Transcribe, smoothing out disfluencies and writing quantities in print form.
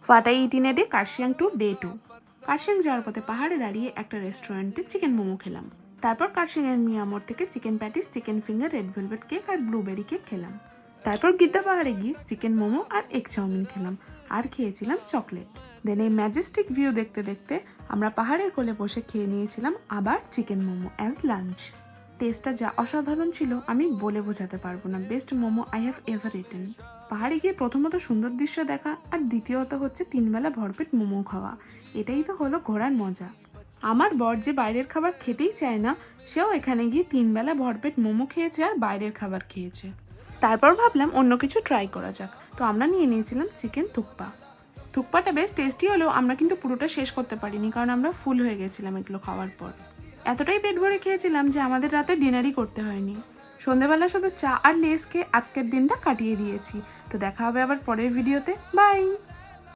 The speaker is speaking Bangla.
ফাটাই ইটিনেডে কার্শিয়াং টু ডে 2। কার্শিয়াং যাওয়ার পথে পাহাড়ে দাঁড়িয়ে একটা রেস্টুরেন্টে চিকেন মোমো খেলাম। তারপর কার্শিয়াংয়ের মিয়ামোর থেকে chicken patties, chicken finger, red velvet cake আর ব্লুবেরি কেক খেলাম। তারপর গিদ্দা পাহাড়ে গিয়ে চিকেন মোমো আর এগ চাউমিন খেলাম আর খেয়েছিলাম চকলেট। দেন এই ম্যাজেস্টিক ভিউ দেখতে দেখতে আমরা পাহাড়ের কোলে বসে খেয়ে নিয়েছিলাম আবার চিকেন মোমো অ্যাজ লাঞ্চ। টেস্টটা যা অসাধারণ ছিল আমি বলে বোঝাতে পারবো না। Best momo I have ever eaten. পাহাড়ে গিয়ে প্রথমত সুন্দর দৃশ্য দেখা আর দ্বিতীয়ত হচ্ছে 3 বেলা ভরপেট মোমো খাওয়া। এটাই তো হলো ঘোরার মজা। আমার বর যে বাইরের খাবার খেতেই চায় না, সেও এখানে গিয়ে 3 বেলা ভরপেট মোমো খেয়েছে আর বাইরের খাবার খেয়েছে। তারপর ভাবলাম অন্য কিছু ট্রাই করা যাক, তো আমরা নিয়ে নিয়েছিলাম চিকেন থুকপা। থুকপাটা বেশ টেস্টি হলেও আমরা কিন্তু পুরোটা শেষ করতে পারিনি, কারণ আমরা ফুল হয়ে গেছিলাম এগুলো খাওয়ার পর। এতটাই পেট ভরে খেয়েছিলাম যে আমাদের রাতে ডিনারই করতে হয়নি। সন্ধেবেলা শুধু চা আর লেস খেয়ে আজকের দিনটা কাটিয়ে দিয়েছি। তো দেখা হবে আবার পরের ভিডিওতে। বাই।